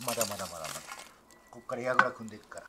まだまだまだまだこっから櫓組んでいくから。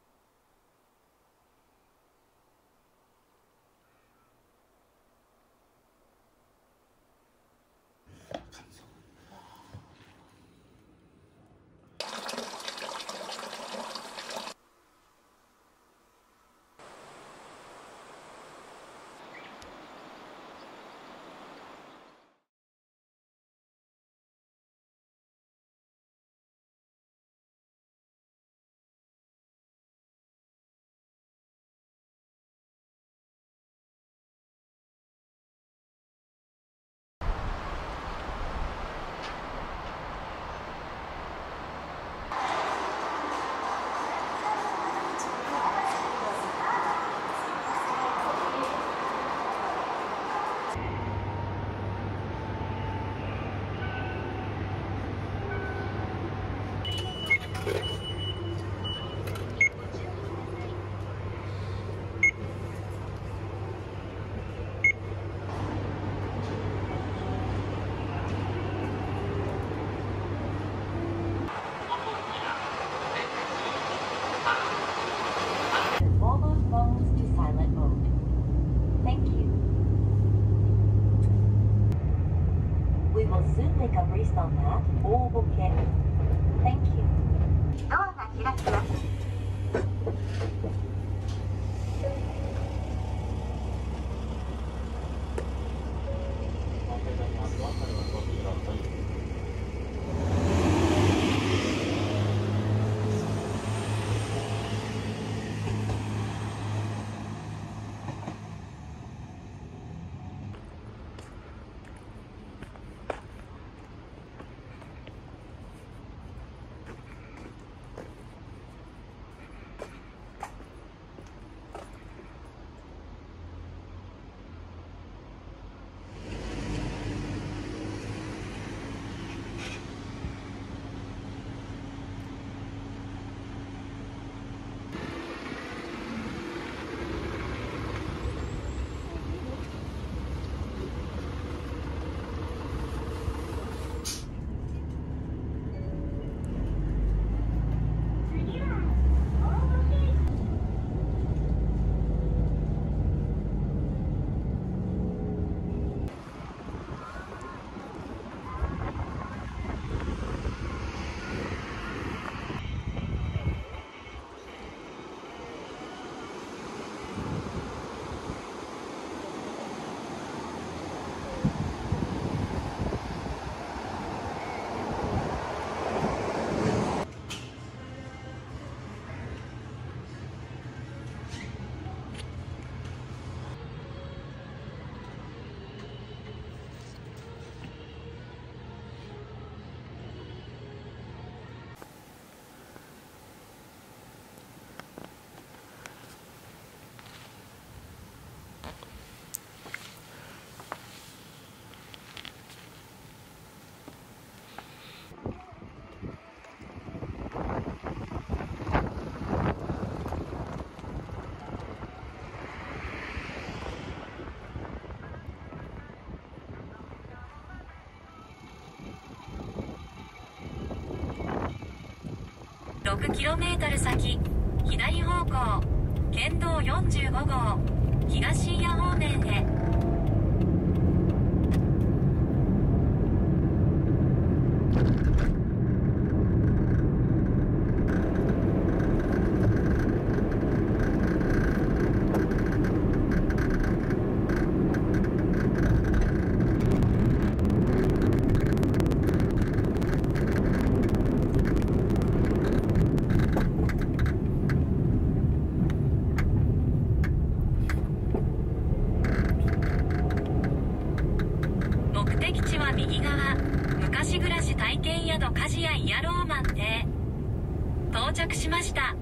ドアが開きます。6km 先、左方向、県道45号、東祖谷方面へ。右側、昔暮らし体験宿鍛冶屋イヤローマンで到着しました。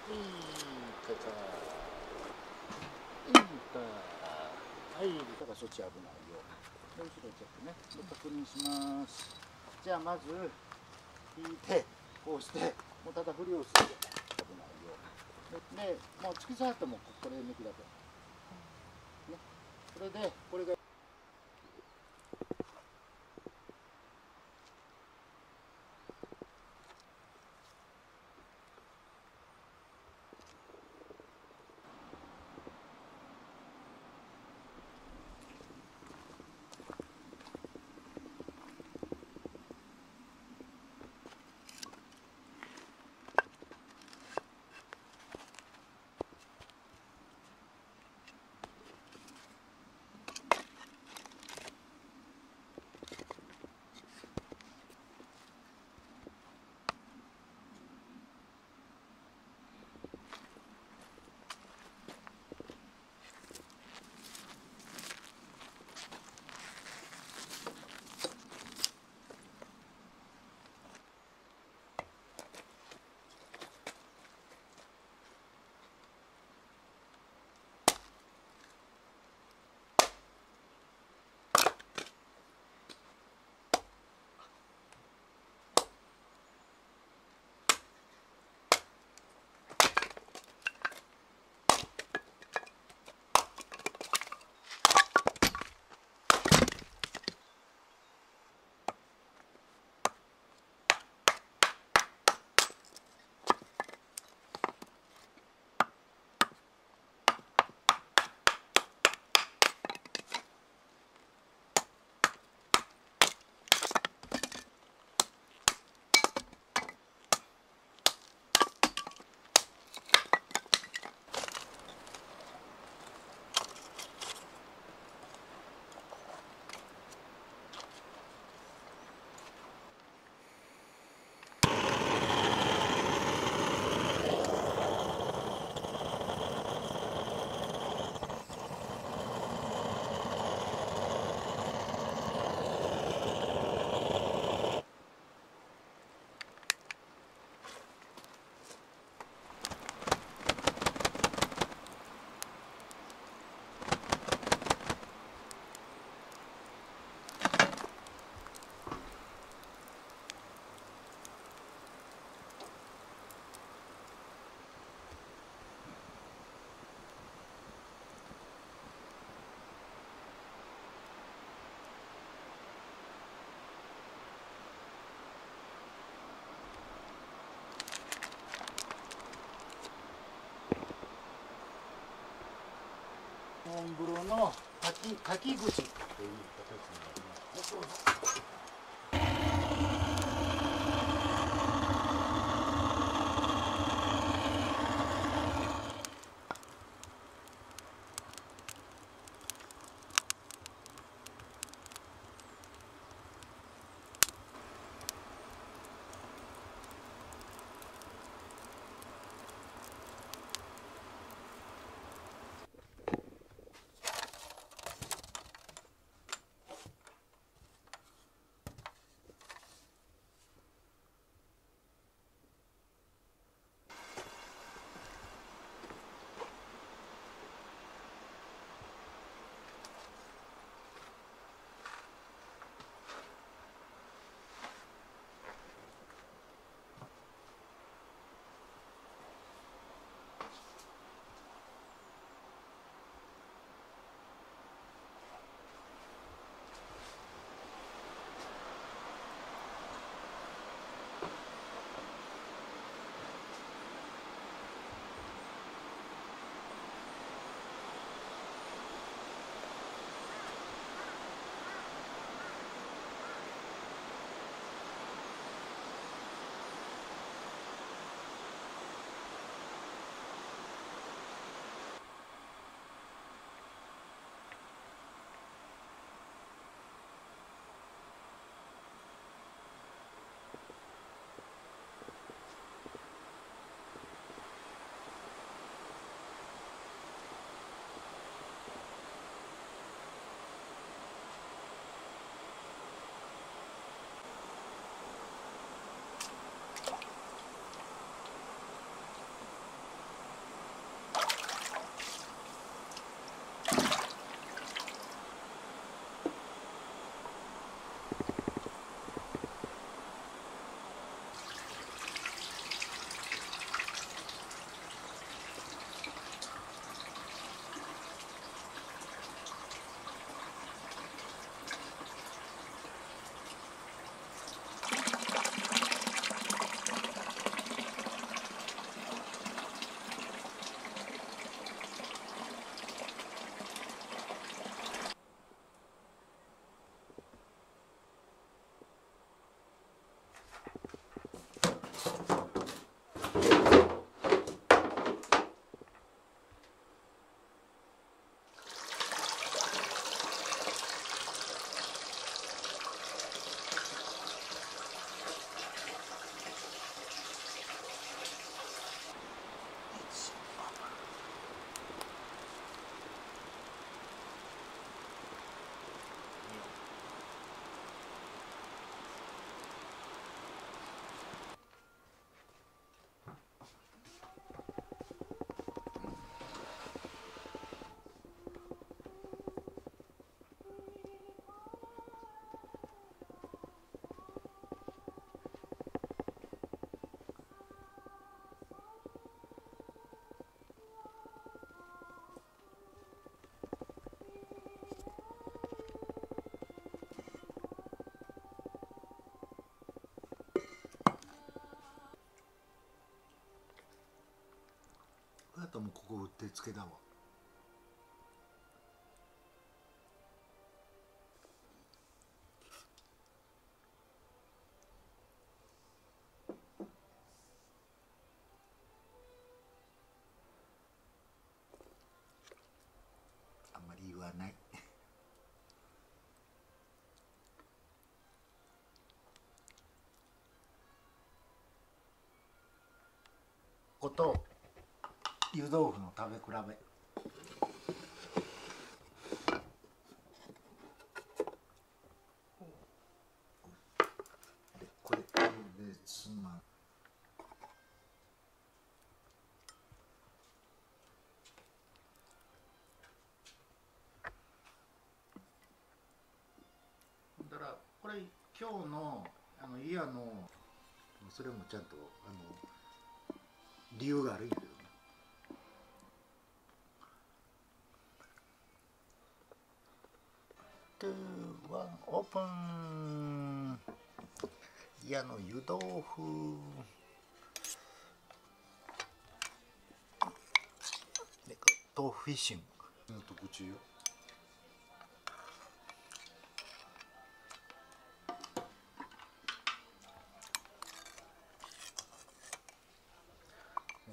かかはい、だからそっち危ないよ。後ろちょっとね、確認します。じゃあまず引いて、こうして、もうただ振りをする。危ないよ。で、もう突き刺さってもこれ抜きだけ。ね、それでこれがモンブロのかき口という形になります。ともうここうってつけだわ。あんまり言わない。こと湯豆腐の食べ比べ。でこれですまだからこれ今日のイヤのそれもちゃんと理由があるんやけどね。2、1オープン。イヤの湯豆腐で豆腐フィッシングの特注よ。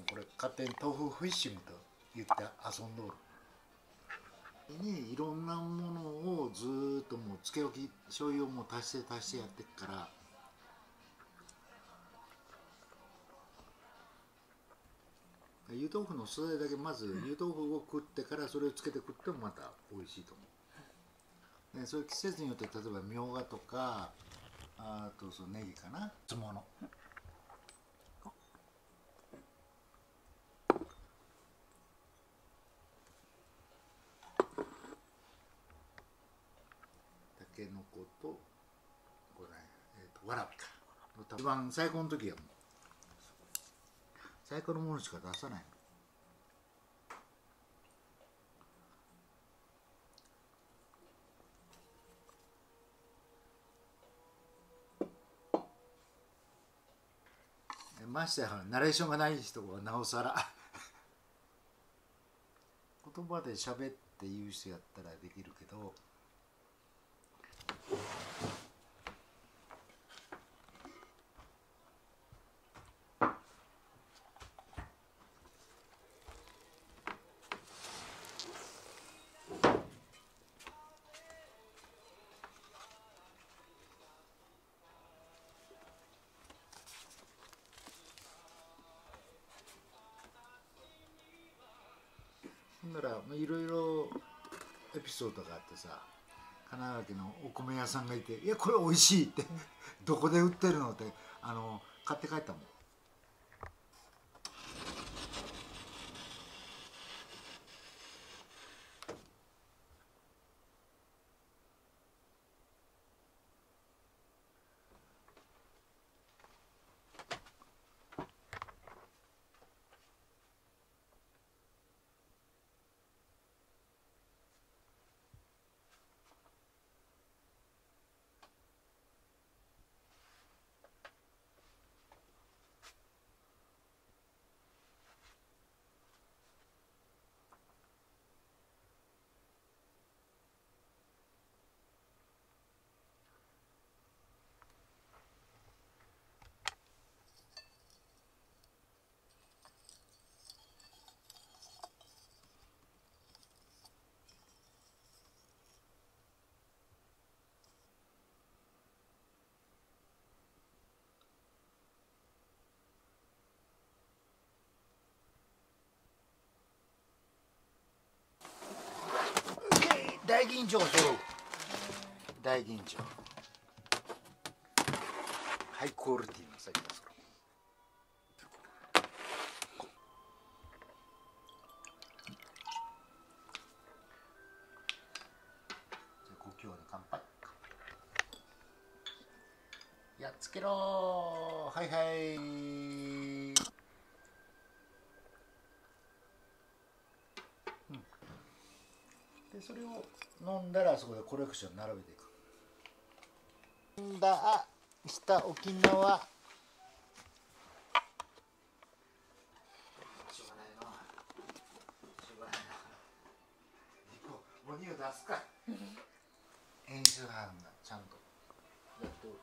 これ勝手に豆腐フィッシングと言って遊んどる。にいろんなものをずーっともうつけ置き醤油をもう足してやってっから、湯豆腐の素材だけまず湯豆腐を食ってからそれをつけて食ってもまた美味しいと思う。でそういう季節によって例えばみょうがとかあとそのネギかなつもの。たけのことこれ、わらびか一番最高の時はもう最高のものしか出さないの。ましてやナレーションがない人はなおさら言葉で喋って言う人やったらできるけど、だからいろいろエピソードがあってさ、神奈川県のお米屋さんがいて「いやこれ美味しい」って「どこで売ってるの?」って買って帰ったもん。大吟醸揃う。大吟醸ハイクオリティの酒が揃う。じゃあご今日で乾杯。やっつけろー。はいはい。でそれを飲んだらそこでコレクション並べていく。飲んだした沖縄。しょうがないな。電子班がちゃんとやっておる。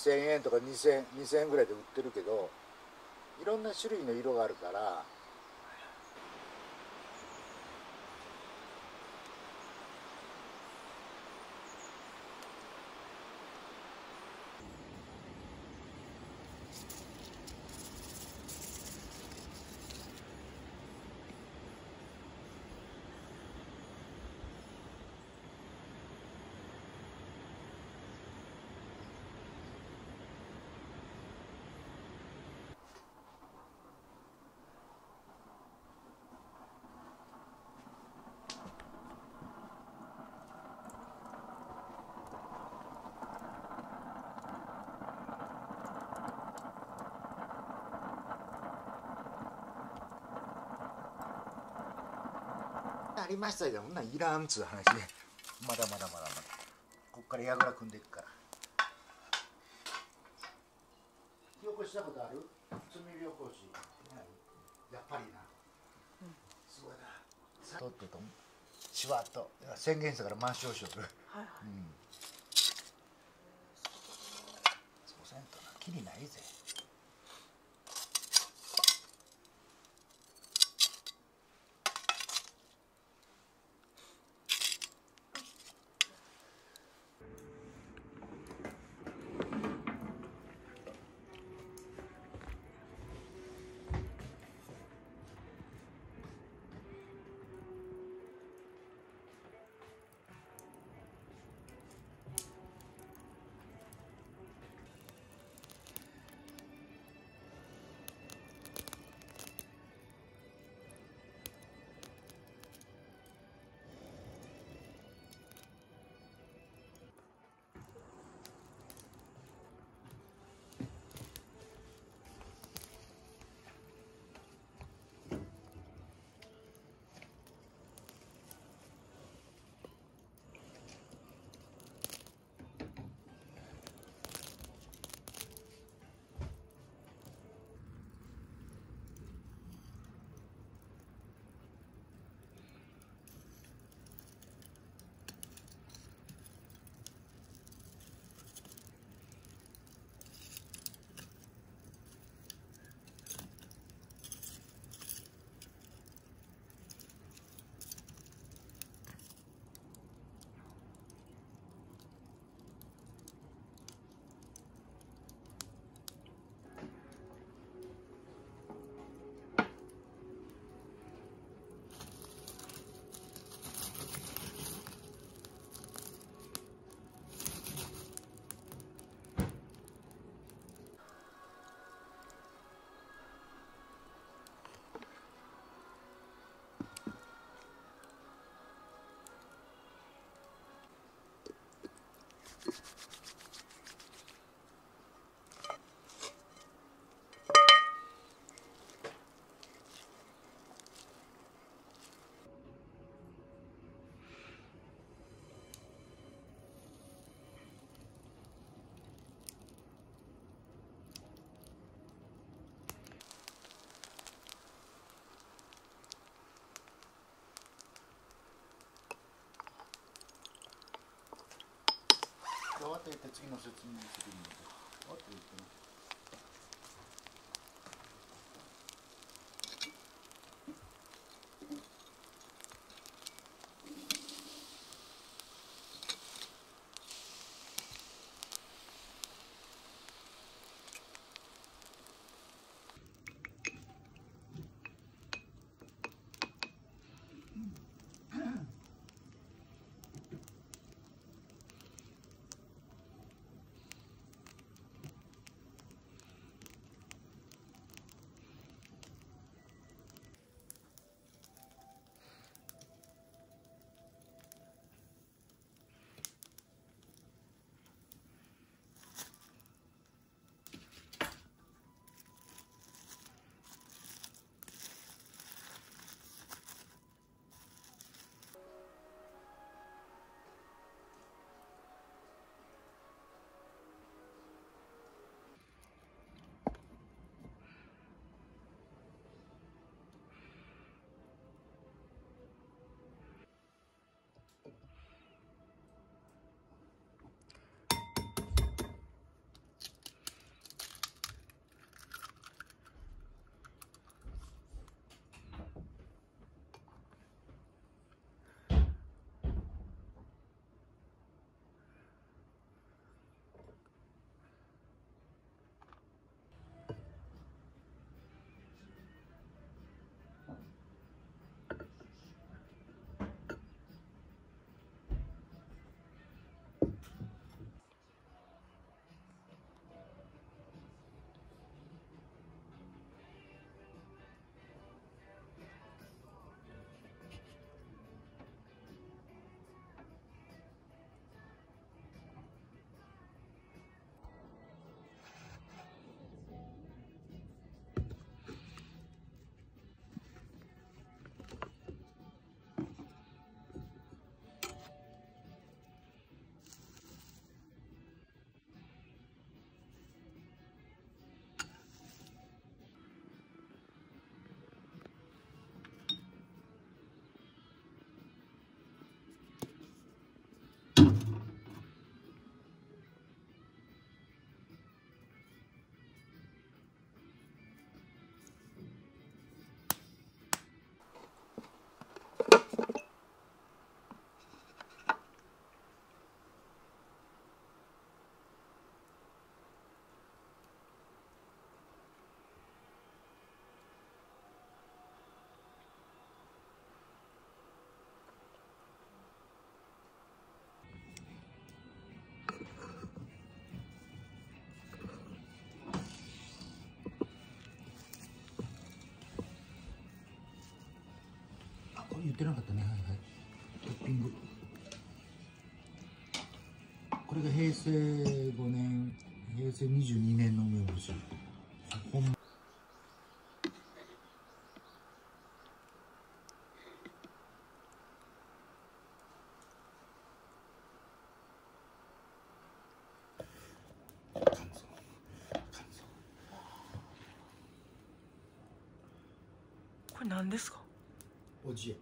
1000円とか2000円ぐらいで売ってるけど、いろんな種類の色があるから。ありましたよ、そんなんいらんつう話で、まだまだこっからやぐら組んでいくから。火起こしたことある？炭火起こしやっぱりな、すごいな。とっととしわっと宣言したから満床しよる。そうせんとなきりないぜ。終わって次の説明するので終わって言ってます。ってなかったね。はいはい。トッピング。これが平成5年、平成22年の梅干し。本これ何ですか？おじや。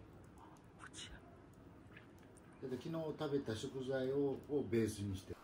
こちら。昨日食べた食材をベースにして。